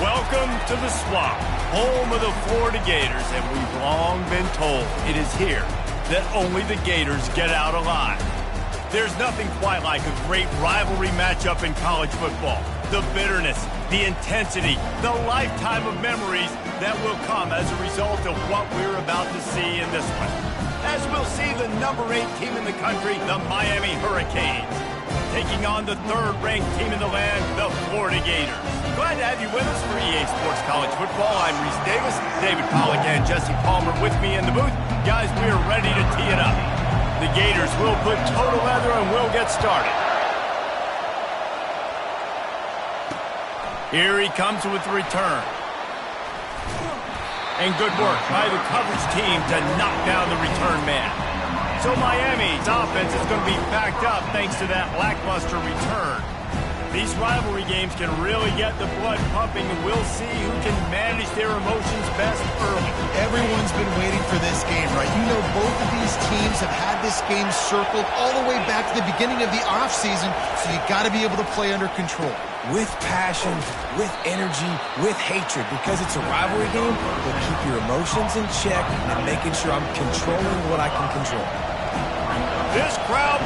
Welcome to the Swamp, home of the Florida Gators, and we've long been told it is here that only the Gators get out alive. There's nothing quite like a great rivalry matchup in college football. The bitterness, the intensity, the lifetime of memories that will come as a result of what we're about to see in this one. As we'll see the number 8 team in the country, the Miami Hurricanes, taking on the 3rd-ranked team in the land, the Florida Gators. Glad to have you with us for EA Sports College Football. I'm Reese Davis, David Pollack and Jesse Palmer with me in the booth. Guys, we are ready to tee it up. The Gators will put total leather and we'll get started. Here he comes with the return. And good work by the coverage team to knock down the return man. So Miami's offense is going to be backed up thanks to that lackluster return. These rivalry games can really get the blood pumping, and we'll see who can manage their emotions best early. Everyone's been waiting for this game, right? You know, both of these teams have had this game circled all the way back to the beginning of the offseason, so you got to be able to play under control. With passion, with energy, with hatred, because it's a rivalry game, but keep your emotions in check and making sure I'm controlling what I can control. This crowd...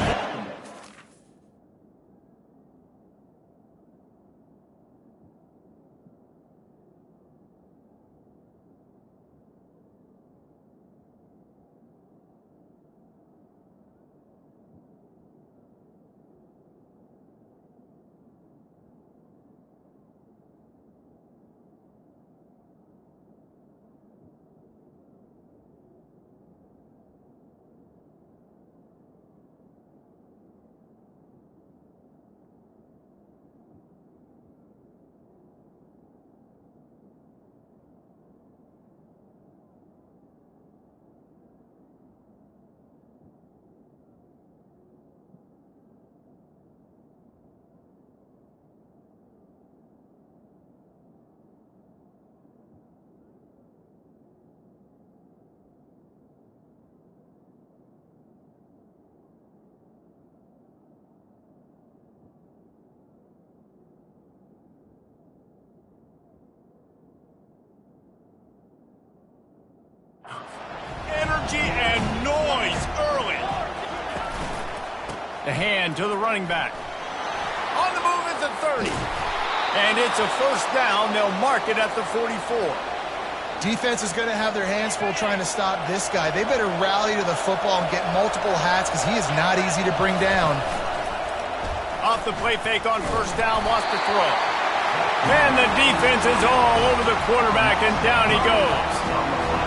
and noise early. The hand to the running back. On the move at the 30. And it's a first down. They'll mark it at the 44. Defense is going to have their hands full trying to stop this guy. They better rally to the football and get multiple hats because he is not easy to bring down. Off the play fake on first down, lost the throw. And the defense is all over the quarterback, and down he goes.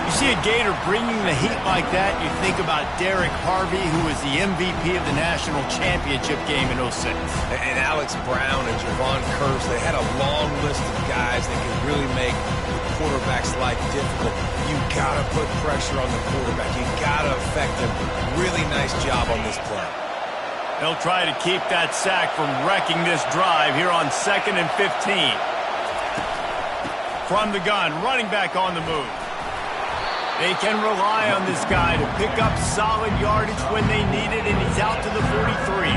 You see a Gator bringing the heat like that, you think about Derek Harvey, who was the MVP of the national championship game in 06. And Alex Brown and Javon Curse, they had a long list of guys that could really make the quarterback's life difficult. You got to put pressure on the quarterback. You got to affect him. Really nice job on this play. They'll try to keep that sack from wrecking this drive here on 2nd and 15. From the gun, running back on the move. They can rely on this guy to pick up solid yardage when they need it, and he's out to the 43.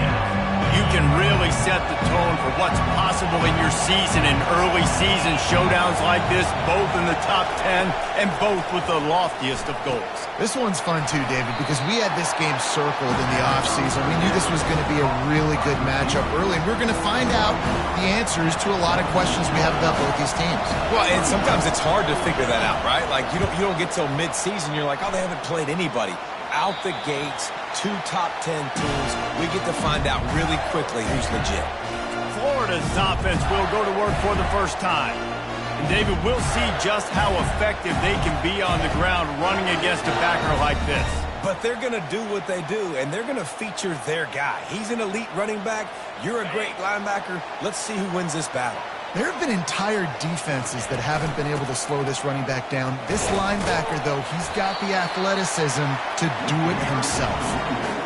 You can really set the tone for what's possible in your season in early season showdowns like this, both in the top 10 and both with the loftiest of goals. This one's fun too, David, because we had this game circled in the offseason. We knew this was going to be a really good matchup early, and we're going to find out the answers to a lot of questions we have about both these teams. Well, and sometimes it's hard to figure that out, right? Like, you don't get till mid-season, you're like, oh, they haven't played anybody. Out the gates, 2 top 10 teams. We get to find out really quickly who's legit. Florida's offense will go to work for the first time. And David, we'll see just how effective they can be on the ground running against a backer like this. But they're going to do what they do, and they're going to feature their guy. He's an elite running back. You're a great linebacker. Let's see who wins this battle. There have been entire defenses that haven't been able to slow this running back down. This linebacker, though, he's got the athleticism to do it himself.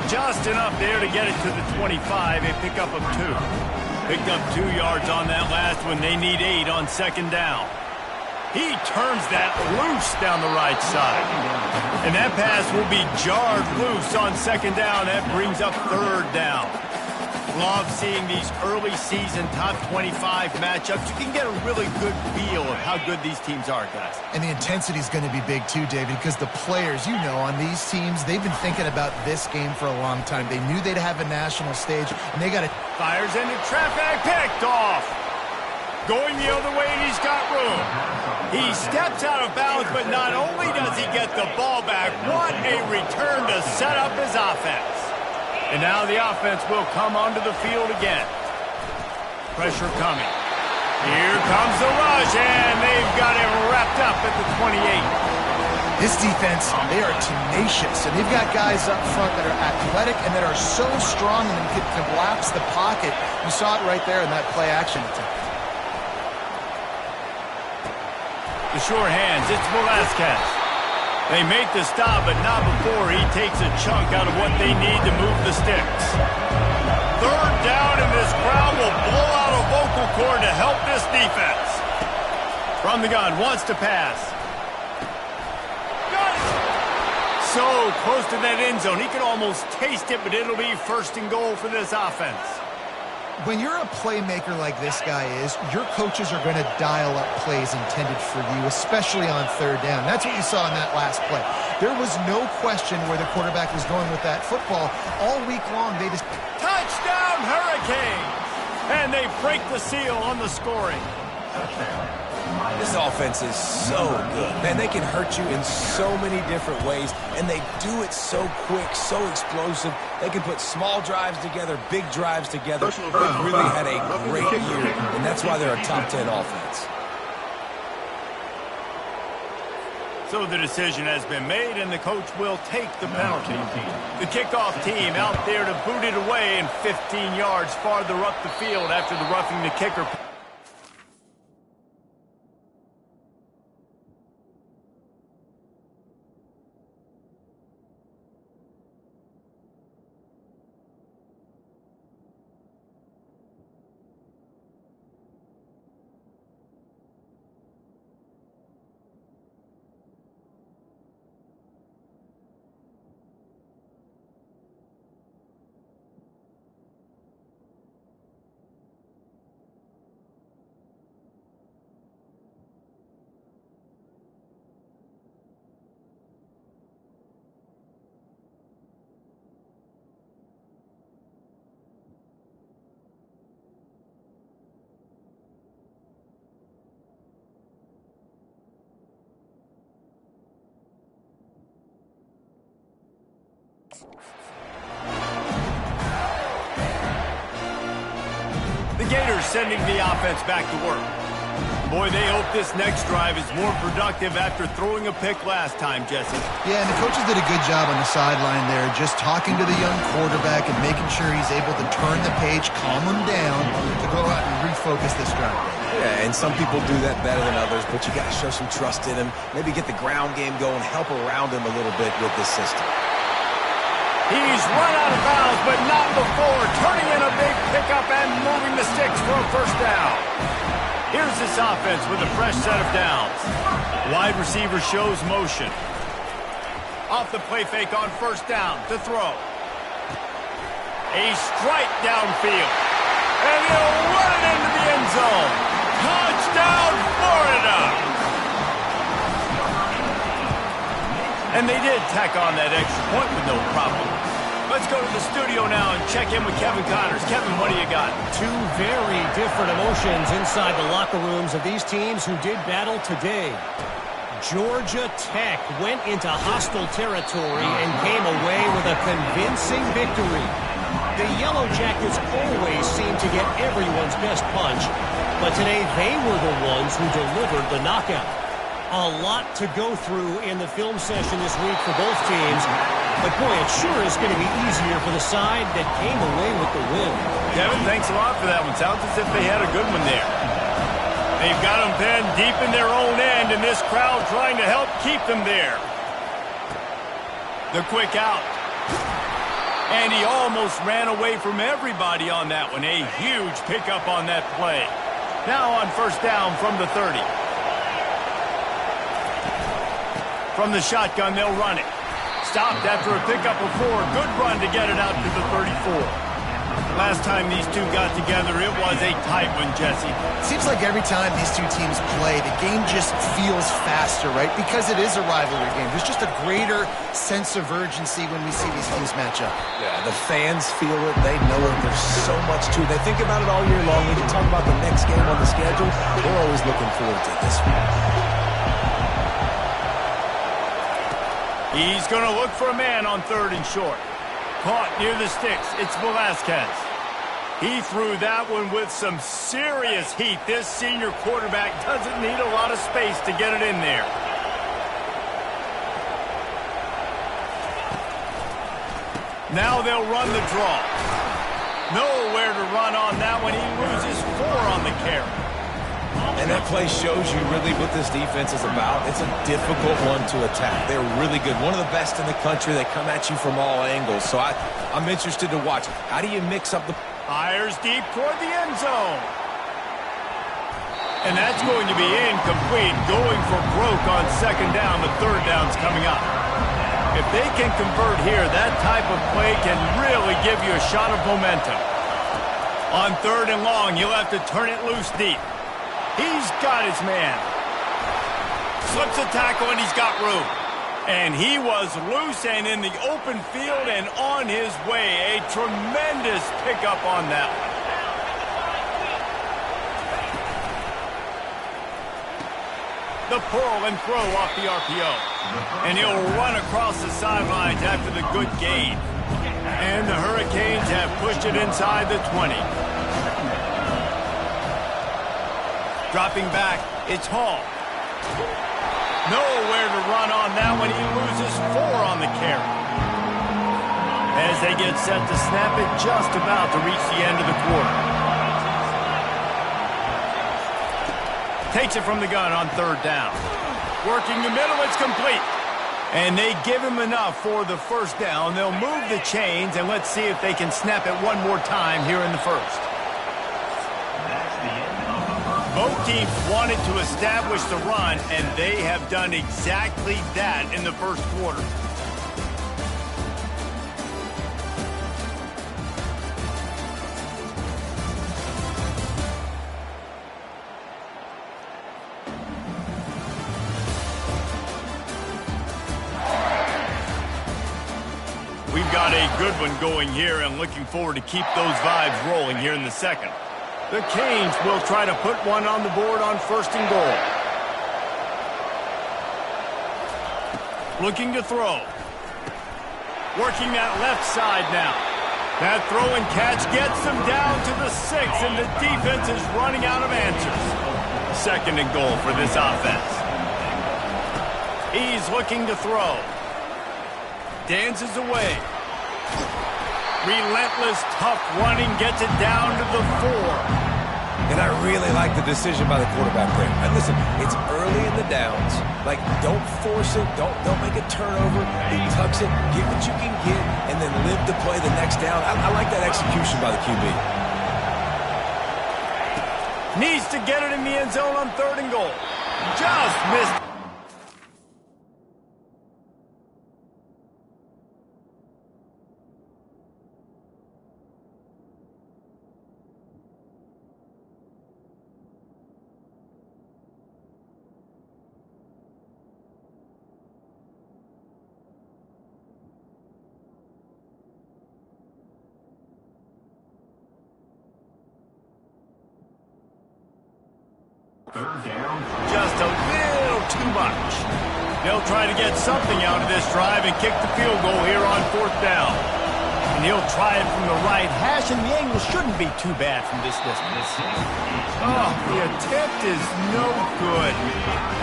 Just enough there to get it to the 25, a pickup of 2. Picked up 2 yards on that last one. They need 8 on 2nd down. He turns that loose down the right side. And that pass will be jarred loose on 2nd down. That brings up 3rd down. Love seeing these early season top 25 matchups. You can get a really good feel of how good these teams are, guys. And the intensity is going to be big too, David, because the players, you know, on these teams, they've been thinking about this game for a long time. They knew they'd have a national stage, and they got it. Fires into traffic, picked off. Going the other way, and he's got room. He steps out of bounds, but not only does he get the ball back, what a return to set up his offense. And now the offense will come onto the field again. Pressure coming. Here comes the rush, and they've got him wrapped up at the 28. This defense, they are tenacious, and they've got guys up front that are athletic and that are so strong and can collapse the pocket. You saw it right there in that play-action attempt. The short hands, it's Velasquez. They make the stop, but not before he takes a chunk out of what they need to move the sticks. Third down, and this crowd will blow out a vocal cord to help this defense. From the gun, wants to pass. Got it! So close to that end zone, he can almost taste it, but it'll be first and goal for this offense. When you're a playmaker like this guy is, your coaches are going to dial up plays intended for you, especially on third down. That's what you saw in that last play. There was no question where the quarterback was going with that football. All week long, they just... Touchdown, Hurricanes! And they break the seal on the scoring. This offense is so good. Man, they can hurt you in so many different ways, and they do it so quick, so explosive. They can put small drives together, big drives together. They've really had a great year, and that's why they're a top 10 offense. So the decision has been made, and the coach will take the penalty. The kickoff team out there to boot it away and 15 yards farther up the field after the roughing the kicker. The Gators sending the offense back to work. Boy, they hope this next drive is more productive after throwing a pick last time, Jesse. Yeah, and the coaches did a good job on the sideline there, just talking to the young quarterback and making sure he's able to turn the page, calm him down, to go out and refocus this drive. Yeah, and some people do that better than others, but you got to show some trust in him. Maybe get the ground game going, help around him a little bit with this system. He's run out of bounds, but not before turning in a big pickup and moving the sticks for a first down. Here's this offense with a fresh set of downs. Wide receiver shows motion. Off the play fake on first down to throw. A strike downfield. And he'll run it into the end zone. Touchdown, Florida! And they did tack on that extra point with no problem. Let's go to the studio now and check in with Kevin Connors. Kevin, what do you got? Two very different emotions inside the locker rooms of these teams who did battle today. Georgia Tech went into hostile territory and came away with a convincing victory. The Yellow Jackets always seem to get everyone's best punch, but today they were the ones who delivered the knockout. A lot to go through in the film session this week for both teams, but boy, it sure is going to be easier for the side that came away with the win. Kevin, thanks a lot for that one. Sounds as if they had a good one there. They've got them pinned deep in their own end, and this crowd trying to help keep them there. The quick out. And he almost ran away from everybody on that one. A huge pickup on that play. Now on first down from the 30. From the shotgun, they'll run it. Stopped after a pickup of 4. Good run to get it out to the 34. Last time these two got together, it was a tight one, Jesse. Seems like every time these two teams play, the game just feels faster, right? Because it is a rivalry game. There's just a greater sense of urgency when we see these teams match up. Yeah, the fans feel it. They know it. There's so much to it. They think about it all year long. When you talk about the next game on the schedule, they're always looking forward to this one. He's going to look for a man on 3rd and short. Caught near the sticks. It's Velasquez. He threw that one with some serious heat. This senior quarterback doesn't need a lot of space to get it in there. Now they'll run the draw. Nowhere to run on that one. He loses 4 on the carry. And that play shows you really what this defense is about. It's a difficult one to attack. They're really good. One of the best in the country. They come at you from all angles. So I'm interested to watch. How do you mix up the... Fires deep toward the end zone. And that's going to be incomplete. Going for broke on 2nd down. The 3rd down's coming up. If they can convert here, that type of play can really give you a shot of momentum. On 3rd and long, you'll have to turn it loose deep. He's got his man. Slips a tackle, and he's got room. And he was loose and in the open field and on his way. A tremendous pickup on that one. The pull and throw off the RPO. And he'll run across the sidelines after the good gain. And the Hurricanes have pushed it inside the 20. Dropping back, it's Hall. Nowhere to run on that one. He loses 4 on the carry. As they get set to snap it, just about to reach the end of the quarter. Takes it from the gun on 3rd down. Working the middle, it's complete. And they give him enough for the 1st down. They'll move the chains, and let's see if they can snap it one more time here in the 1st. Both teams wanted to establish the run, and they have done exactly that in the 1st quarter. We've got a good one going here, and looking forward to keep those vibes rolling here in the 2nd. The Canes will try to put one on the board on 1st and goal. Looking to throw. Working that left side now. That throw and catch gets them down to the 6, and the defense is running out of answers. 2nd and goal for this offense. He's looking to throw. Dances away. Relentless, tough running gets it down to the 4. And I really like the decision by the quarterback there. And listen, it's early in the downs. Like, don't force it. Don't make a turnover. He tucks it, get what you can get, and then live to play the next down. I like that execution by the QB. Needs to get it in the end zone on 3rd and goal. Just missed. Just a little too much. They'll try to get something out of this drive and kick the field goal here on 4th down. And he'll try it from the right hash, and the angle shouldn't be too bad from this distance. Oh, the attempt is no good.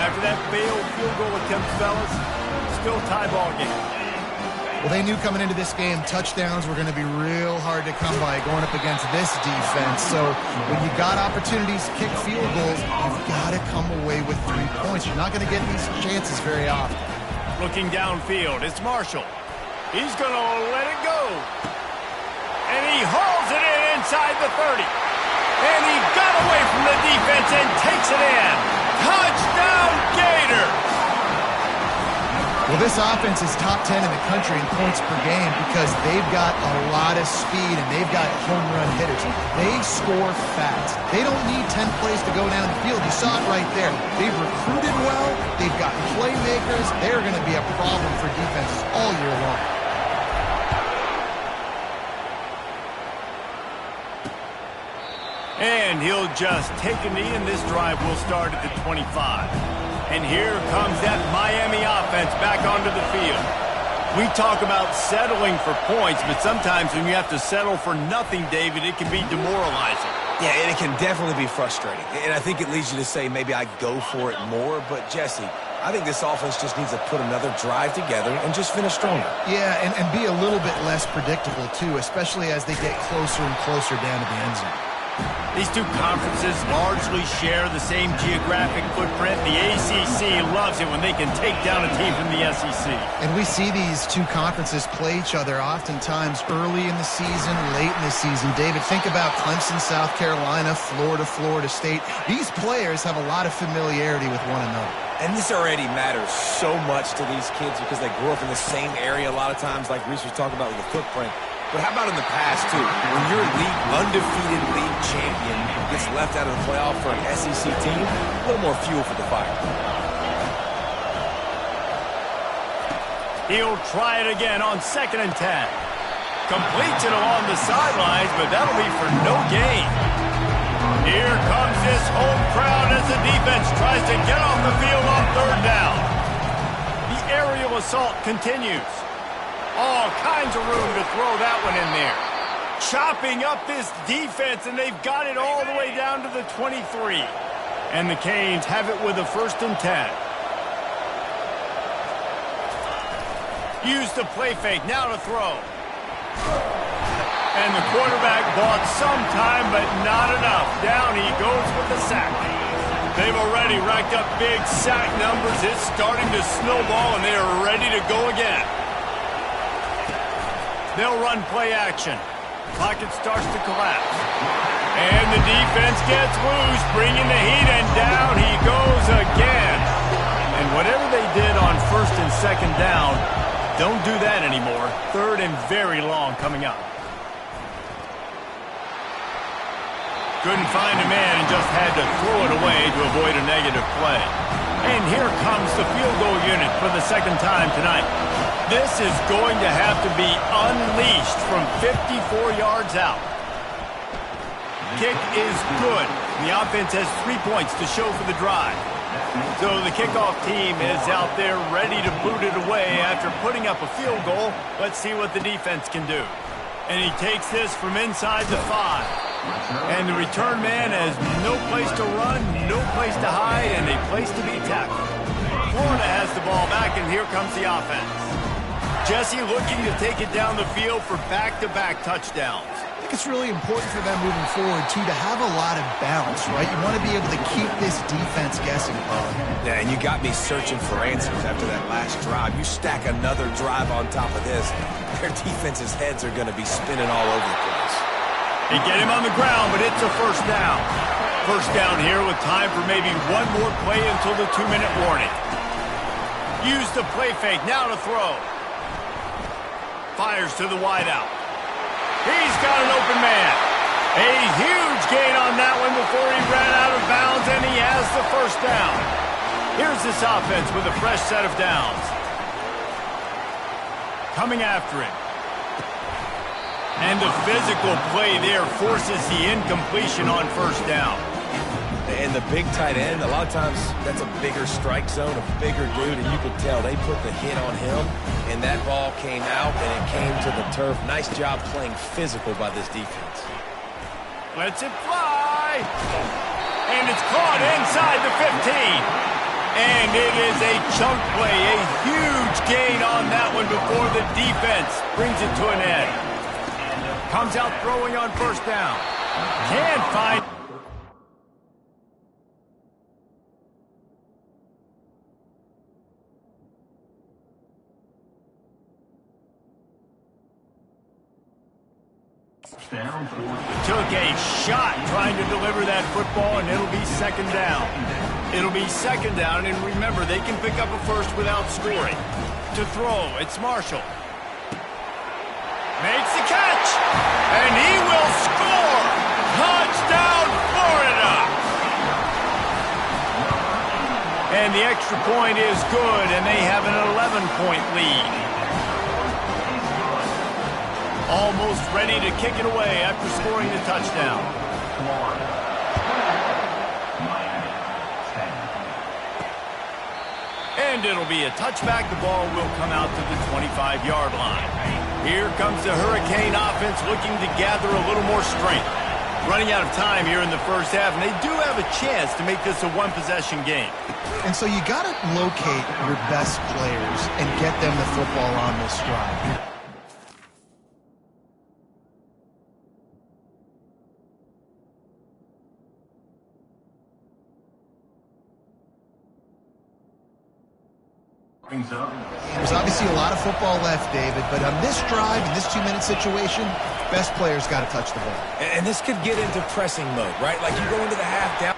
After that failed field goal attempt, fellas, still tie ball game. Well, they knew coming into this game, touchdowns were going to be real hard to come by going up against this defense. So when you got opportunities to kick field goals, you've got to come away with 3 points. You're not going to get these chances very often. Looking downfield, it's Marshall. He's going to let it go. And he hauls it in inside the 30. And he got away from the defense and takes it in. Touchdown, Gators! Well, this offense is top 10 in the country in points per game because they've got a lot of speed and they've got home run hitters. They score fast. They don't need 10 plays to go down the field. You saw it right there. They've recruited well. They've got playmakers. They're going to be a problem for defenses all year long. And he'll just take a knee, and this drive will start at the 25. And here comes that Miami offense back onto the field. We talk about settling for points, but sometimes when you have to settle for nothing, David, it can be demoralizing. Yeah, and it can definitely be frustrating. And I think it leads you to say maybe I go for it more. But, Jesse, I think this offense just needs to put another drive together and just finish stronger. Yeah, and be a little bit less predictable, too, especially as they get closer and closer down to the end zone. These two conferences largely share the same geographic footprint. The ACC loves it when they can take down a team from the SEC. And we see these two conferences play each other oftentimes early in the season, late in the season. David, think about Clemson, South Carolina, Florida, Florida State. These players have a lot of familiarity with one another. And this already matters so much to these kids because they grew up in the same area a lot of times, like Reese was talking about with the footprint. But how about in the past, too? When your undefeated league champion gets left out of the playoff for an SEC team, a little more fuel for the fire. He'll try it again on 2nd and 10. Completes it along the sidelines, but that'll be for no gain. Here comes this home crowd as the defense tries to get off the field on 3rd down. The aerial assault continues. All kinds of room to throw that one in there. Chopping up this defense, and they've got it all the way down to the 23. And the Canes have it with a 1st and 10. Use the play fake, now to throw. And the quarterback bought some time, but not enough. Down he goes with the sack. They've already racked up big sack numbers. It's starting to snowball, and they are ready to go again. They'll run play action. Pocket starts to collapse. And the defense gets loose, bringing the heat, and down he goes again. And whatever they did on 1st and 2nd down, don't do that anymore. 3rd and very long coming up. Couldn't find a man and just had to throw it away to avoid a negative play. And here comes the field goal unit for the 2nd time tonight. This is going to have to be unleashed from 54 yards out. Kick is good. The offense has 3 points to show for the drive. So the kickoff team is out there ready to boot it away after putting up a field goal. Let's see what the defense can do. And he takes this from inside the 5. And the return man has no place to run, no place to hide, and a place to be tackled. Florida has the ball back, and here comes the offense. Jesse looking to take it down the field for back-to-back touchdowns. I think it's really important for them moving forward, too, to have a lot of bounce, right? You want to be able to keep this defense guessing, Paul. Yeah, and you got me searching for answers after that last drive. You stack another drive on top of this, their defense's heads are going to be spinning all over the place. They get him on the ground, but it's a 1st down. 1st down here with time for maybe one more play until the 2-minute warning. Use the play fake, now to throw. Fires to the wideout. He's got an open man. A huge gain on that one before he ran out of bounds, and he has the 1st down. Here's this offense with a fresh set of downs. Coming after him. And the physical play there forces the incompletion on 1st down. And the big tight end, a lot of times that's a bigger strike zone, a bigger dude, and you could tell they put the hit on him, and that ball came out, and it came to the turf. Nice job playing physical by this defense. Lets it fly. And it's caught inside the 15. And it is a chunk play, a huge gain on that one before the defense brings it to an end. Comes out throwing on 1st down. Can't find... Took a shot trying to deliver that football, and it'll be 2nd down. It'll be second down, and remember, they can pick up a first without scoring. To throw, it's Marshall. Makes the catch, and he will score! Touchdown, Florida! And the extra point is good, and they have an 11-point lead. Almost ready to kick it away after scoring the touchdown. And it'll be a touchback. The ball will come out to the 25-yard line. Here comes the Hurricane offense looking to gather a little more strength. Running out of time here in the first half, and they do have a chance to make this a one-possession game. And so you got to locate your best players and get them the football on this drive. There's obviously a lot of football left, David, but on this drive, in this 2-minute situation, best players got to touch the ball. And this could get into pressing mode, right? Like you go into the half down.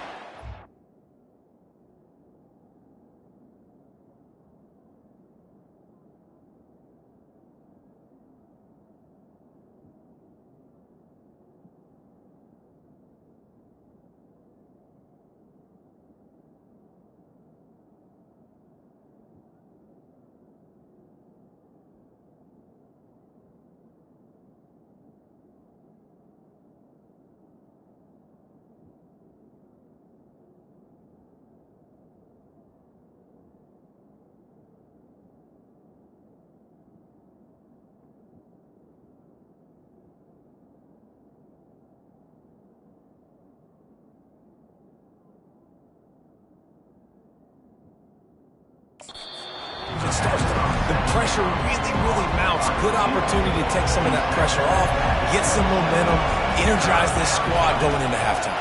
The pressure really mounts. Good opportunity to take some of that pressure off, get some momentum, energize this squad going into halftime.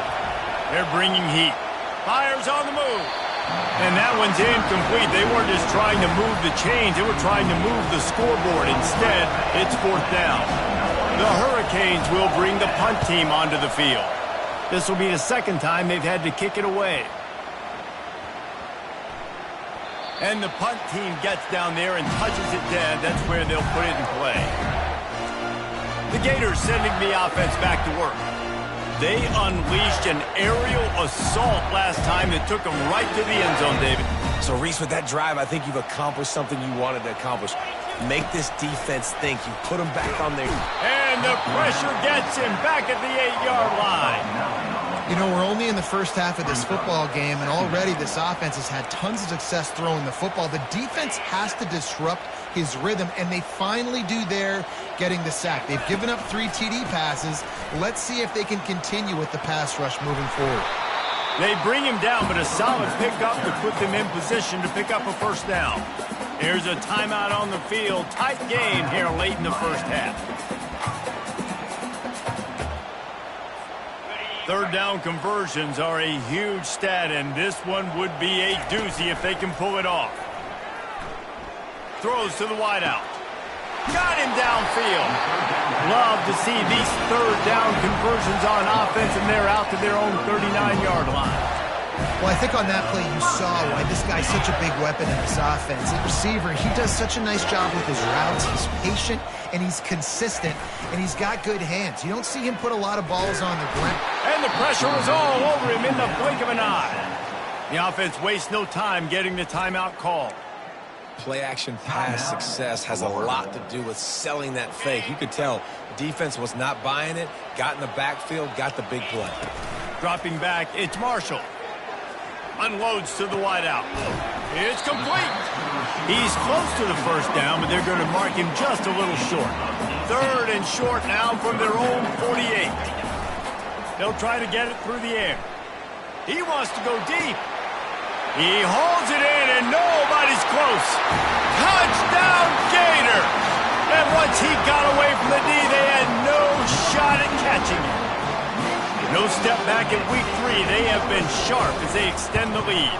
They're bringing heat. Fires on the move. And that one's incomplete. They weren't just trying to move the chains. They were trying to move the scoreboard. Instead, it's fourth down. The Hurricanes will bring the punt team onto the field. This will be the second time they've had to kick it away. And the punt team gets down there and touches it dead. That's where they'll put it in play. The Gators sending the offense back to work. They unleashed an aerial assault last time that took them right to the end zone, David. So, Reese, with that drive, I think you've accomplished something you wanted to accomplish. Make this defense think. You put them back on their... And the pressure gets him back at the 8-yard line. You know, we're only in the first half of this football game, and already this offense has had tons of success throwing the football. The defense has to disrupt his rhythm, and they finally do there, getting the sack. They've given up 3 TD passes. Let's see if they can continue with the pass rush moving forward. They bring him down, but a solid pickup to put them in position to pick up a first down. Here's a timeout on the field. Tight game here late in the first half. Third down conversions are a huge stat, and this one would be a doozy if they can pull it off. Throws to the wideout. Got him downfield. Love to see these third down conversions on offense, and they're out to their own 39-yard line. Well, I think on that play you saw why this guy's such a big weapon in this offense. The receiver, he does such a nice job with his routes. He's patient, and he's consistent, and he's got good hands. You don't see him put a lot of balls on the ground. And the pressure was all over him in the blink of an eye. The offense wastes no time getting the timeout call. Play-action pass success has a lot to do with selling that fake. You could tell defense was not buying it, got in the backfield, got the big play. Dropping back, it's Marshall. Unloads to the wideout. It's complete. He's close to the first down, but they're going to mark him just a little short. Third and short now from their own 48. They'll try to get it through the air. He wants to go deep. He holds it in, and nobody's close. Touchdown, Gator! And once he got away from the D, they had no shot at catching him. No step back in week 3. They have been sharp as they extend the lead.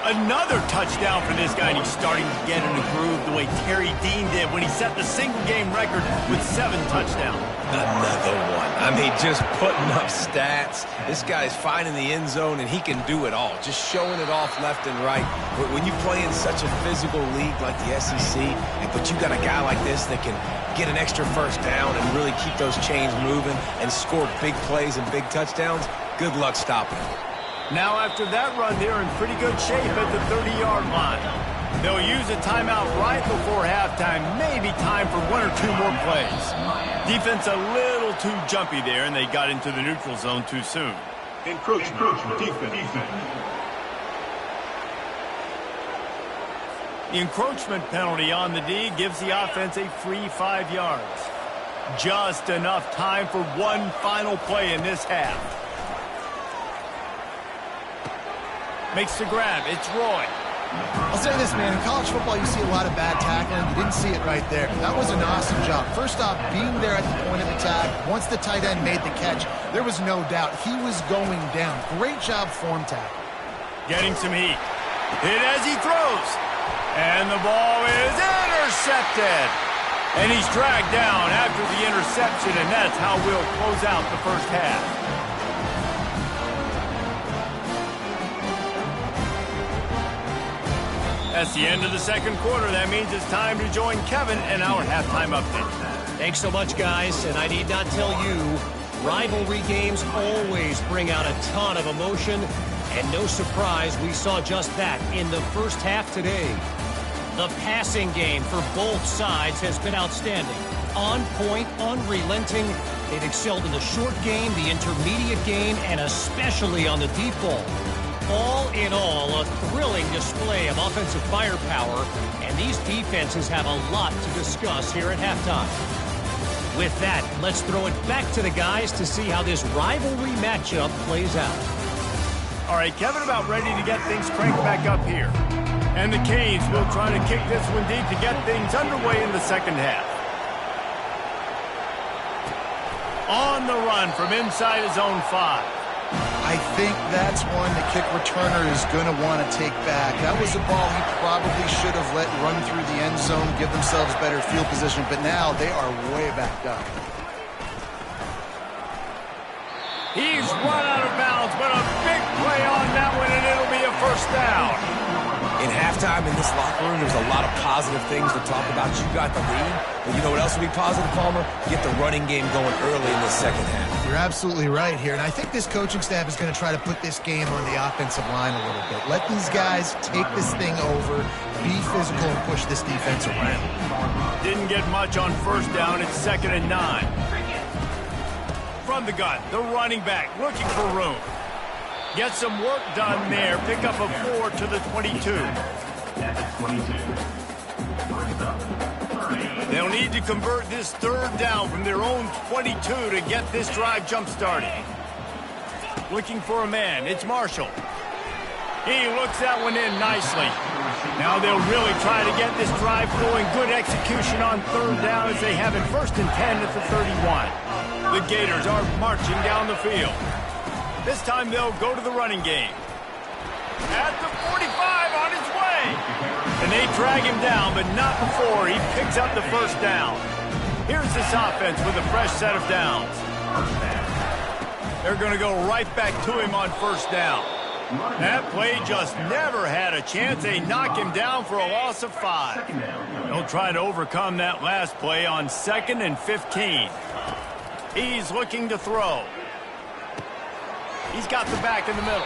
Another touchdown for this guy, and he's starting to get in the groove the way Terry Dean did when he set the single-game record with 7 touchdowns. Another one. I mean, just putting up stats. This guy's finding the end zone, and he can do it all, just showing it off left and right. But when you play in such a physical league like the SEC, but you got a guy like this that can get an extra first down and really keep those chains moving and score big plays and big touchdowns, good luck stopping him. Now after that run, they're in pretty good shape at the 30-yard line. They'll use a timeout right before halftime, maybe time for 1 or 2 more plays. Defense a little too jumpy there, and they got into the neutral zone too soon. Encroachment defense. The encroachment penalty on the D gives the offense a free 5 yards. Just enough time for one final play in this half. Makes the grab. It's Roy. I'll say this, man. In college football, you see a lot of bad tackling. You didn't see it right there. That was an awesome job. First off, being there at the point of attack. Once the tight end made the catch, there was no doubt he was going down. Great job form tackle. Getting some heat. Hit as he throws. And the ball is intercepted. And he's dragged down after the interception, and that's how we'll close out the first half. That's the end of the second quarter. That means it's time to join Kevin and our halftime update. Thanks so much, guys. And I need not tell you, rivalry games always bring out a ton of emotion. And no surprise, we saw just that in the first half today. The passing game for both sides has been outstanding. On point, unrelenting. They've excelled in the short game, the intermediate game, and especially on the deep ball. All in all, a thrilling display of offensive firepower, and these defenses have a lot to discuss here at halftime. With that, let's throw it back to the guys to see how this rivalry matchup plays out. All right, Kevin about ready to get things cranked back up here. And the Canes will try to kick this one deep to get things underway in the second half. On the run from inside his own 5. I think that's one the kick returner is going to want to take back. That was a ball he probably should have let run through the end zone, give themselves better field position, but now they are way backed up. He's run out of bounds, but a big play on that one, and it'll be a first down. In halftime in this locker room, there's a lot of positive things to talk about. You got the lead, but you know what else would be positive, Palmer? Get the running game going early in the second half. You're absolutely right here, and I think this coaching staff is going to try to put this game on the offensive line a little bit. Let these guys take this thing over, be physical, and push this defense around. Didn't get much on first down. It's 2nd and 9. From the gun, the running back looking for room. Get some work done there. Pick up a 4 to the 22. They'll need to convert this 3rd down from their own 22 to get this drive jump-started. Looking for a man. It's Marshall. He looks that one in nicely. Now they'll really try to get this drive going. Good execution on 3rd down as they have it 1st and 10 at the 31. The Gators are marching down the field. This time they'll go to the running game. At the 45 on his way. And they drag him down, but not before he picks up the first down. Here's this offense with a fresh set of downs. They're going to go right back to him on 1st down. That play just never had a chance. They knock him down for a loss of 5. They'll try to overcome that last play on 2nd and 15. He's looking to throw. He's got the back in the middle.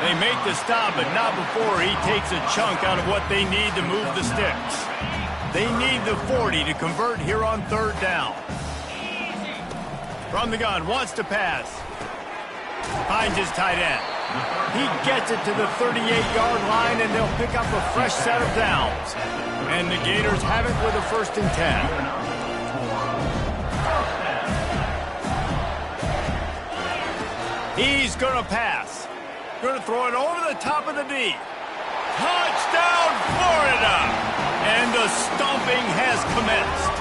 They make the stop, but not before he takes a chunk out of what they need to move the sticks. They need the 40 to convert here on 3rd down. From the gun, wants to pass. Finds his tight end. He gets it to the 38-yard line, and they'll pick up a fresh set of downs. And the Gators have it with a 1st and 10. He's going to pass. Going to throw it over the top of the D. Touchdown, Florida! And the stomping has commenced.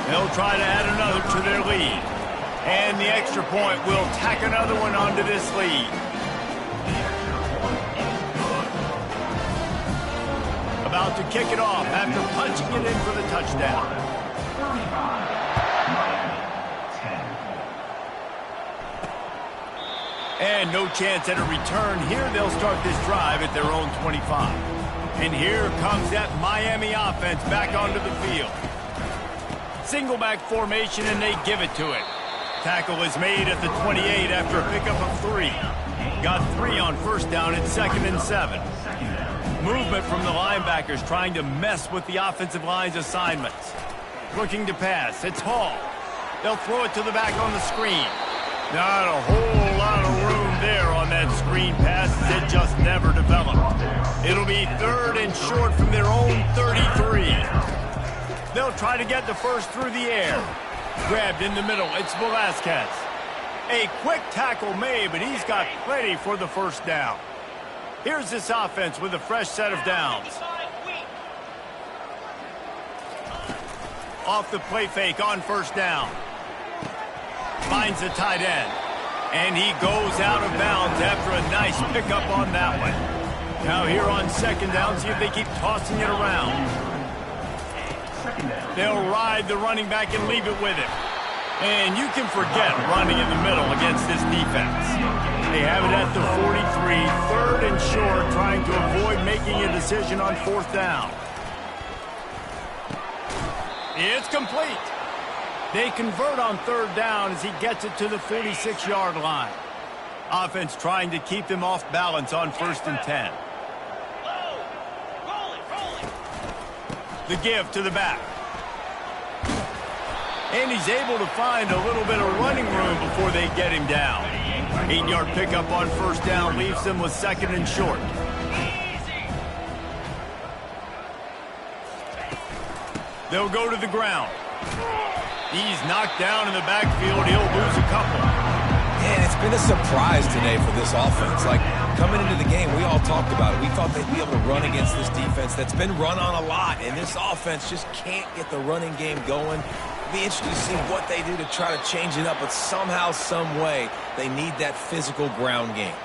They'll try to add another to their lead. And the extra point will tack another one onto this lead. kick it off after punching it in for the touchdown. And no chance at a return here. They'll start this drive at their own 25. And here comes that Miami offense back onto the field. Single back formation, and they give it to it. Tackle is made at the 28 after a pickup of 3. Got 3 on first down at 2nd and 7. Movement from the linebackers trying to mess with the offensive line's assignments. Looking to pass. It's Hall. They'll throw it to the back on the screen. Not a whole lot of room there on that screen pass. It just never developed. It'll be 3rd and short from their own 33. They'll try to get the first through the air. Grabbed in the middle. It's Velasquez. A quick tackle made, but he's got plenty for the first down. Here's this offense with a fresh set of downs. Off the play fake on first down. Finds the tight end. And he goes out of bounds after a nice pickup on that one. Now here on 2nd down, see if they keep tossing it around. They'll ride the running back and leave it with him. And you can forget running in the middle against this defense. They have it at the 43, 3rd and short, trying to avoid making a decision on 4th down. It's complete. They convert on 3rd down as he gets it to the 46-yard line. Offense trying to keep them off balance on 1st and 10. The give to the back. And he's able to find a little bit of running room before they get him down. 8-yard pickup on 1st down leaves them with 2nd and short. They'll go to the ground. He's knocked down in the backfield. He'll lose a couple. And it's been a surprise today for this offense. Like, coming into the game, we all talked about it. We thought they'd be able to run against this defense that's been run on a lot. And this offense just can't get the running game going. It'll be interesting to see what they do to try to change it up. But somehow, some way, they need that physical ground game.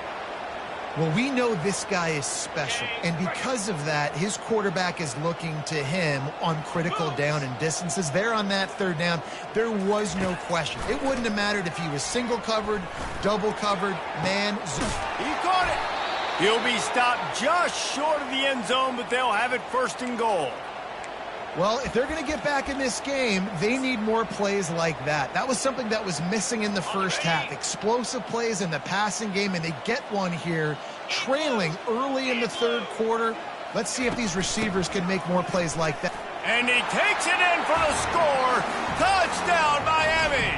Well, we know this guy is special, and because of that, his quarterback is looking to him on critical down and distances. There on that 3rd down, there was no question. It wouldn't have mattered if he was single covered, double covered, man. He caught it. He'll be stopped just short of the end zone, but they'll have it 1st and goal. Well, if they're going to get back in this game, they need more plays like that. That was something that was missing in the first half. Explosive plays in the passing game, and they get one here, trailing early in the 3rd quarter. Let's see if these receivers can make more plays like that. And he takes it in for the score. Touchdown, Miami.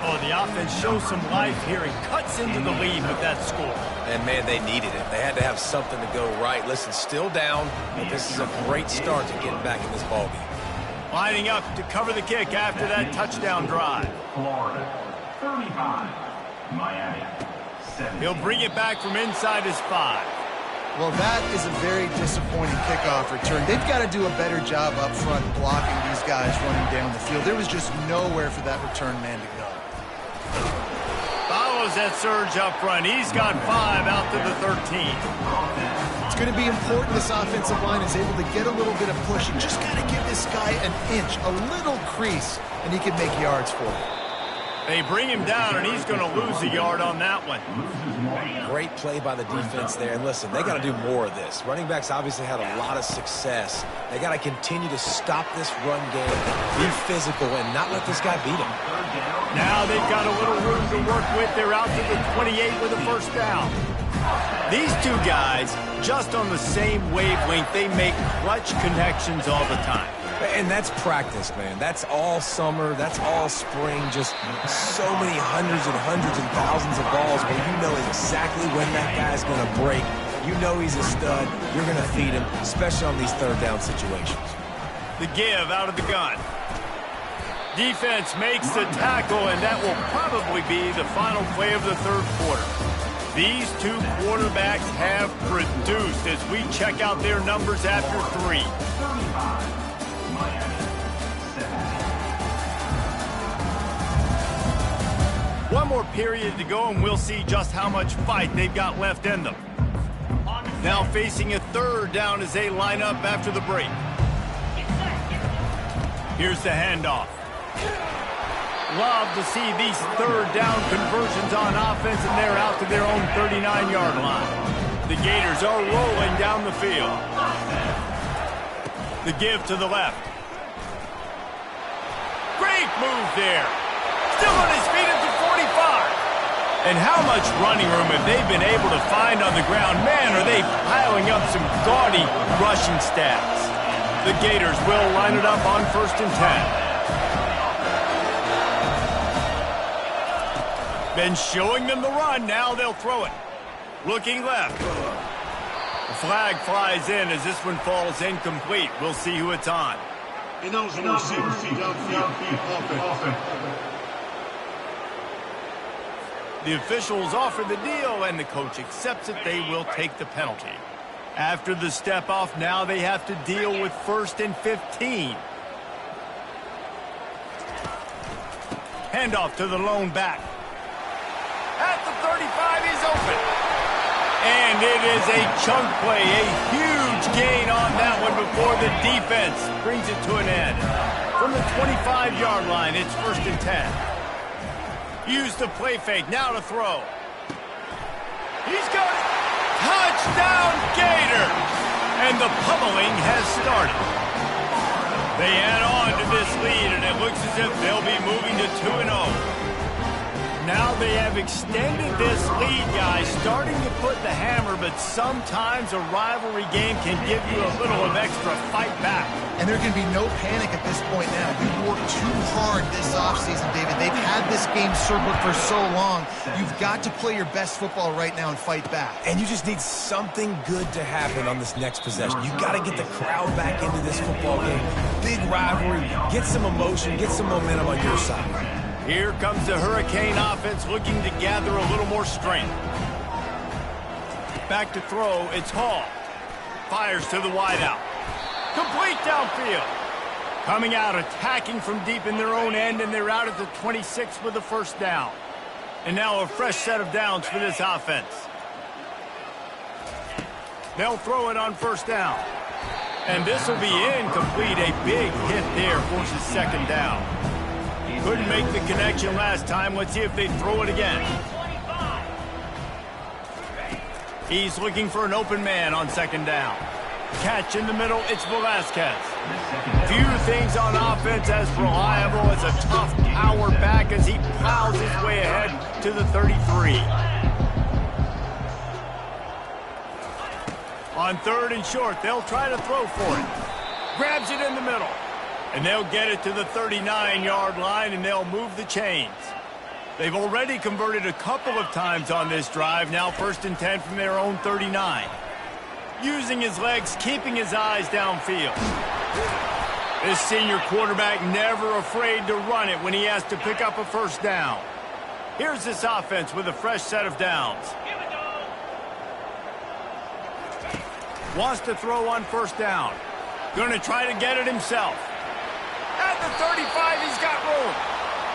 Oh, the offense shows some life here and cuts into the lead with that score. And, man, they needed it. They had to have something to go right. Listen, still down, but this is a great start to getting back in this ballgame. Lining up to cover the kick after that touchdown drive. Florida, 35. Miami, 7. He'll bring it back from inside his 5. Well, that is a very disappointing kickoff return. They've got to do a better job up front blocking these guys running down the field. There was just nowhere for that return man to go. Follows that surge up front. He's got 5 out to the 13. It's going to be important this offensive line is able to get a little bit of push. You just got to give this guy an inch, a little crease, and he can make yards for it. They bring him down, and he's going to lose a yard on that one. Great play by the defense there. And listen, they got to do more of this. Running backs obviously had a lot of success. They got to continue to stop this run game, be physical, and not let this guy beat them. Now they've got a little room to work with. They're out to the 28 with a 1st down. These two guys, just on the same wavelength, they make clutch connections all the time. And that's practice, man. That's all summer. That's all spring. Just so many hundreds and thousands of balls where you know exactly when that guy's going to break. You know he's a stud. You're going to feed him, especially on these 3rd down situations. The give out of the gun. Defense makes the tackle, and that will probably be the final play of the 3rd quarter. These two quarterbacks have produced as we check out their numbers after 3. One more period to go, and we'll see just how much fight they've got left in them. Now facing a third down as they line up after the break. Here's the handoff. Love to see these third down conversions on offense, and they're out to their own 39-yard line. The Gators are rolling down the field. The give to the left. Great move there. Still on his feet at the 45. And how much running room have they been able to find on the ground? Man, are they piling up some gaudy rushing stats. The Gators will line it up on 1st and 10. Been showing them the run, now they'll throw it. Looking left. The flag flies in as this one falls incomplete. We'll see who it's on. The officials offer the deal, and the coach accepts it. They will take the penalty. After the step off, now they have to deal with 1st and 15. Handoff to the lone back. At the 35, he's open. And it is a chunk play, a huge gain on that one before the defense brings it to an end. From the 25-yard line, it's 1st and 10. Use the play fake, now to throw. He's got it. Touchdown, Gators! And the pummeling has started. They add on to this lead, and it looks as if they'll be moving to 2-0. Now they have extended this lead, guys, starting to put the hammer, but sometimes a rivalry game can give you a little of extra fight back. And there can be no panic at this point now. You've worked too hard this offseason, David. They've had this game circled for so long. You've got to play your best football right now and fight back. And you just need something good to happen on this next possession. You've got to get the crowd back into this football game. Big rivalry, get some emotion, get some momentum on your side. Here comes the Hurricane offense looking to gather a little more strength. Back to throw, it's Hall. Fires to the wideout. Complete downfield. Coming out, attacking from deep in their own end, and they're out at the 26 with the 1st down. And now a fresh set of downs for this offense. They'll throw it on 1st down. And this will be incomplete. A big hit there forces 2nd down. Couldn't make the connection last time. Let's see if they throw it again. He's looking for an open man on 2nd down. Catch in the middle, it's Velasquez. Few things on offense as reliable as a tough power back as he plows his way ahead to the 33. On 3rd and short, they'll try to throw for it. Grabs it in the middle. And they'll get it to the 39-yard line, and they'll move the chains. They've already converted a couple of times on this drive. Now 1st and 10 from their own 39. Using his legs, keeping his eyes downfield. This senior quarterback never afraid to run it when he has to pick up a 1st down. Here's this offense with a fresh set of downs. Wants to throw on 1st down. Going to try to get it himself. At the 35, he's got room.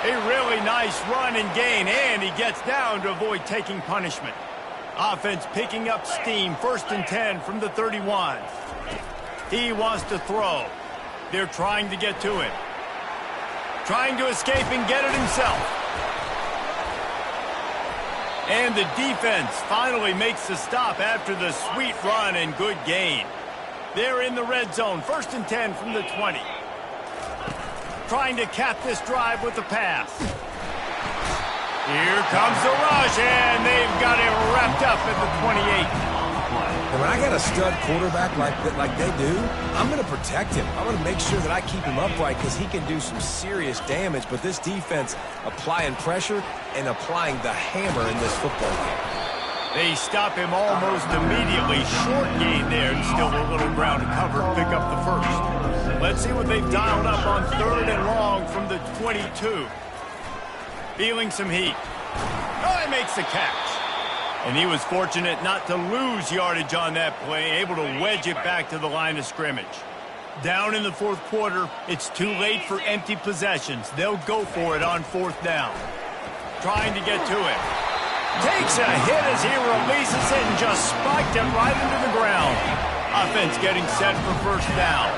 A really nice run and gain, and he gets down to avoid taking punishment. Offense picking up steam, 1st and 10 from the 31. He wants to throw. They're trying to get to it. Trying to escape and get it himself. And the defense finally makes the stop after the sweet run and good gain. They're in the red zone, 1st and 10 from the 20. Trying to cap this drive with the pass. Here comes the rush, and they've got it wrapped up at the 28. And when I got a stud quarterback like they do, I'm going to protect him. I'm going to make sure that I keep him upright because he can do some serious damage. But this defense applying pressure and applying the hammer in this football game. They stop him almost immediately. Short gain there, and still a little ground to cover. Pick up the 1st. Let's see what they've dialed up on 3rd and long from the 22. Feeling some heat. Oh, he makes the catch. And he was fortunate not to lose yardage on that play, able to wedge it back to the line of scrimmage. Down in the 4th quarter, it's too late for empty possessions. They'll go for it on 4th down. Trying to get to it. Takes a hit as he releases it and just spiked it right into the ground. Offense getting set for first down.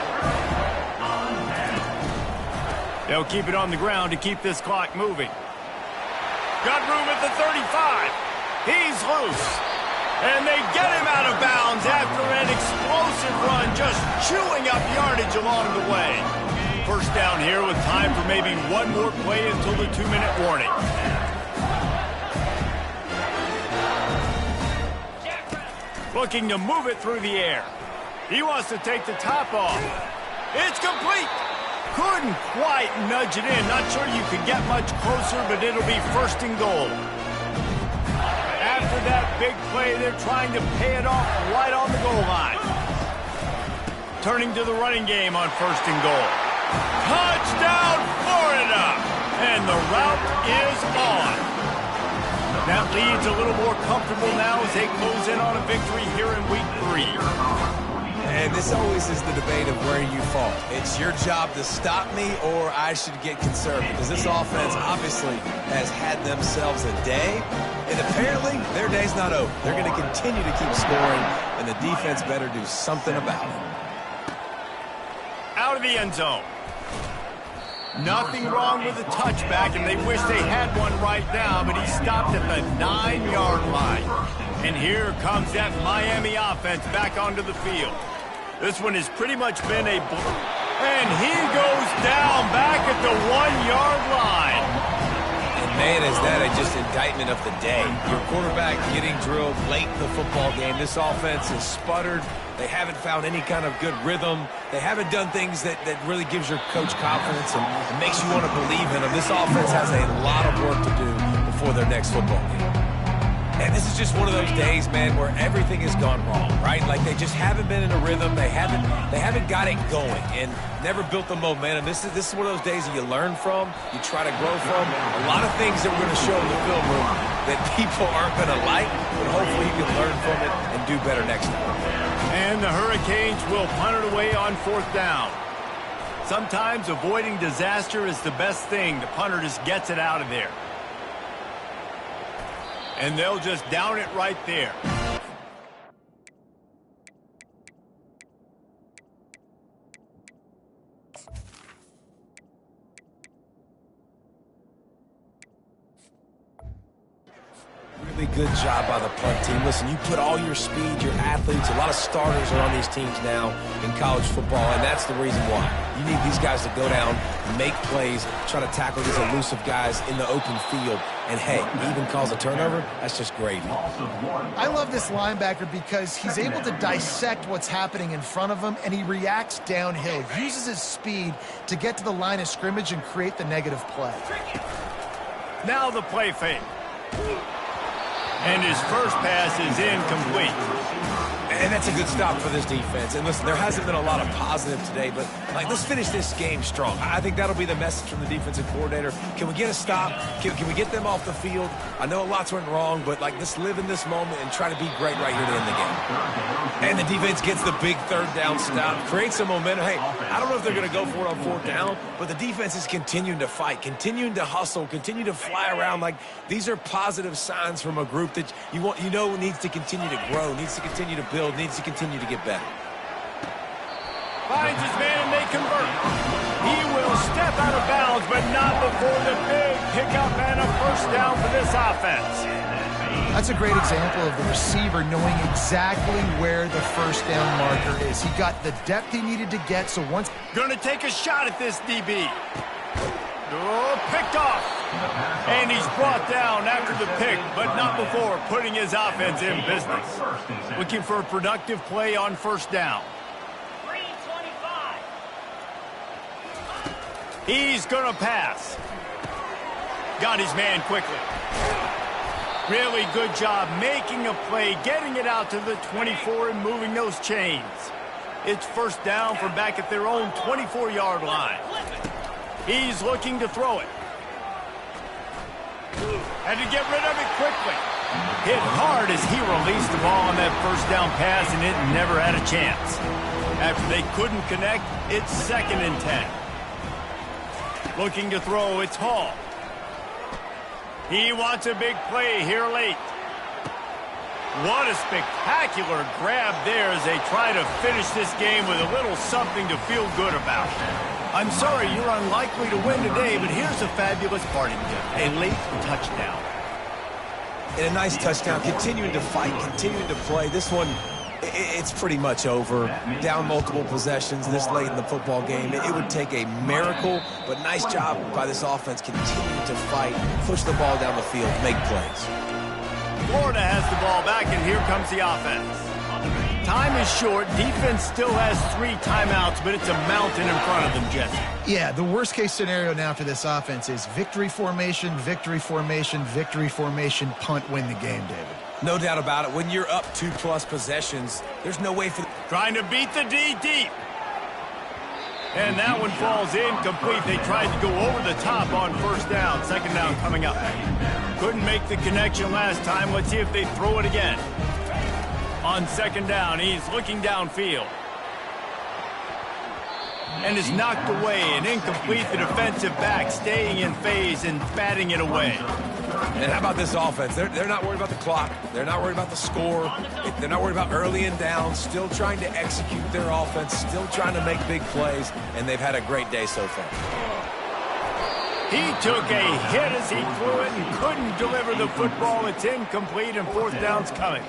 They'll keep it on the ground to keep this clock moving. Got room at the 35. He's loose. And they get him out of bounds after an explosive run, just chewing up yardage along the way. First down here with time for maybe one more play until the 2-minute warning. Looking to move it through the air. He wants to take the top off. It's complete. Couldn't quite nudge it in. Not sure you could get much closer, but it'll be first and goal. After that big play, they're trying to pay it off right on the goal line. Turning to the running game on first and goal. Touchdown, Florida! And the route is on. That lead's a little more comfortable now as they close in on a victory here in week 3. And this always is the debate of where you fall. It's your job to stop me or I should get conservative. Because this offense obviously has had themselves a day. And apparently their day's not over. They're going to continue to keep scoring. And the defense better do something about it. Out of the end zone. Nothing wrong with the touchback, and they wish they had one right now, but he stopped at the 9-yard line. And here comes that Miami offense back onto the field. This one has pretty much been a... And he goes down back at the 1-yard line. And man, is that just indictment of the day. Your quarterback getting drilled late in the football game. This offense has sputtered. They haven't found any kind of good rhythm. They haven't done things that really gives your coach confidence and makes you want to believe in them. This offense has a lot of work to do before their next football game. And this is just one of those days, man, where everything has gone wrong, right? Like they just haven't been in a rhythm. They haven't got it going and never built the momentum. This is one of those days that you learn from, you try to grow from. A lot of things that we're going to show in the film room that people aren't going to like, but hopefully you can learn from it and do better next time. And the Hurricanes will punt it away on fourth down. Sometimes avoiding disaster is the best thing. The punter just gets it out of there. And they'll just down it right there. Really good job by the punt team. Listen, you put all your speed, your athletes, a lot of starters are on these teams now in college football, and that's the reason why. You need these guys to go down, make plays, try to tackle these elusive guys in the open field, and hey, even cause a turnover, that's just gravy. I love this linebacker because he's able to dissect what's happening in front of him, and he reacts downhill, uses his speed to get to the line of scrimmage and create the negative play. Now the play fake. And his first pass is incomplete. And that's a good stop for this defense. And listen, there hasn't been a lot of positive today, but let's finish this game strong. I think that'll be the message from the defensive coordinator. Can we get a stop? Can we get them off the field? I know lots went wrong, but let's live in this moment and try to be great right here to end the game. And the defense gets the big third down stop, creates some momentum. Hey, I don't know if they're going to go for it on fourth down, but the defense is continuing to fight, continuing to hustle, continue to fly around. These are positive signs from a group that you know needs to continue to grow, needs to continue to build, needs to continue to get better. Finds his man and they convert. He will step out of bounds, but not before the big pickup and a first down for this offense. That's a great example of the receiver knowing exactly where the first down marker is. He got the depth he needed to get, so once... Gonna take a shot at this DB. Oh, picked off. And he's brought down after the pick, but not before putting his offense in business. Looking for a productive play on first down. 325. He's going to pass. Got his man quickly. Really good job making a play, getting it out to the 24 and moving those chains. It's first down from back at their own 24-yard line. He's looking to throw it. Had to get rid of it quickly. Hit hard as he released the ball on that first down pass, and it never had a chance. After they couldn't connect, it's 2nd and 10. Looking to throw, it's Hall. He wants a big play here late. What a spectacular grab there as they try to finish this game with a little something to feel good about. I'm sorry you're unlikely to win today, but here's a fabulous parting gift. A late touchdown. And a nice touchdown, continuing to fight, continuing to play. This one, it's pretty much over. Down multiple possessions this late in the football game. It would take a miracle, but nice job by this offense continuing to fight, push the ball down the field, make plays. Florida has the ball back, and here comes the offense. Time is short. Defense still has 3 timeouts, but it's a mountain in front of them, Jesse. Yeah, the worst-case scenario now for this offense is victory formation, victory formation, victory formation, punt, win the game, David. No doubt about it. When you're up 2+ possessions, there's no way for... Trying to beat the D deep. And that one falls incomplete. They tried to go over the top on first down. Second down coming up. Couldn't make the connection last time. Let's see if they throw it again. On second down, he's looking downfield. And is knocked away and incomplete. The defensive back staying in phase and batting it away. And how about this offense? They're not worried about the clock. They're not worried about the score. They're not worried about early and down. Still trying to execute their offense. Still trying to make big plays. And they've had a great day so far. He took a hit as he threw it and couldn't deliver the football. It's incomplete and fourth down's coming.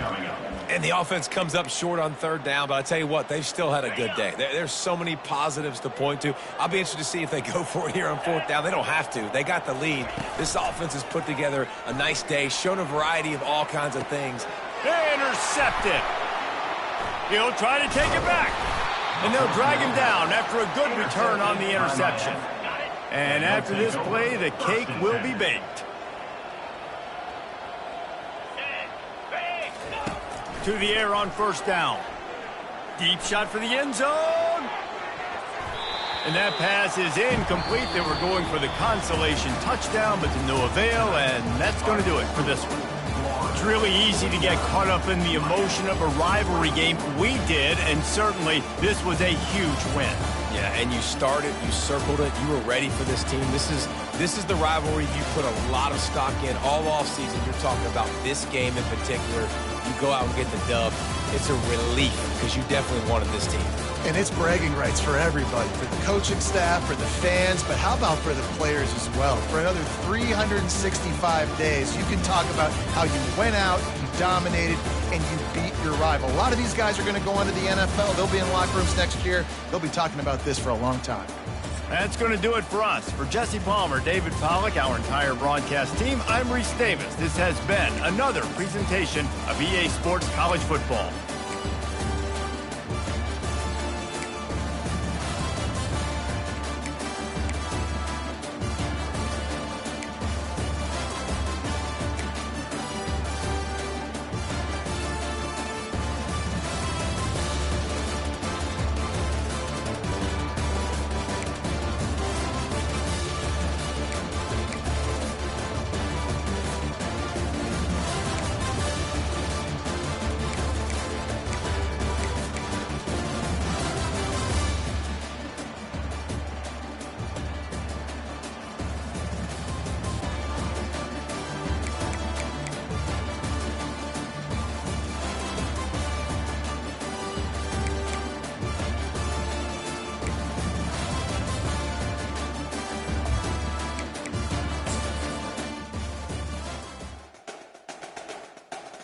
And the offense comes up short on third down, but I tell you what, they've still had a good day. There's so many positives to point to. I'll be interested to see if they go for it here on fourth down. They don't have to. They got the lead. This offense has put together a nice day, shown a variety of all kinds of things. They intercept it. He'll try to take it back. And they'll drag him down after a good return on the interception. And after this play, the cake will be baked. To the air on first down. Deep shot for the end zone. And that pass is incomplete. They were going for the consolation touchdown, but to no avail, and that's going to do it for this one. It's really easy to get caught up in the emotion of a rivalry game. We did, and certainly this was a huge win. Yeah, and you started, you circled it, you were ready for this team. This is the rivalry you put a lot of stock in all offseason. You're talking about this game in particular. You go out and get the dub. It's a relief because you definitely wanted this team. And it's bragging rights for everybody, for the coaching staff, for the fans, but how about for the players as well? For another 365 days, you can talk about how you went out, you dominated, and you beat your rival. A lot of these guys are going to go on to the NFL. They'll be in locker rooms next year. They'll be talking about this for a long time. That's going to do it for us. For Jesse Palmer, David Pollack, our entire broadcast team, I'm Reese Davis. This has been another presentation of EA Sports College Football.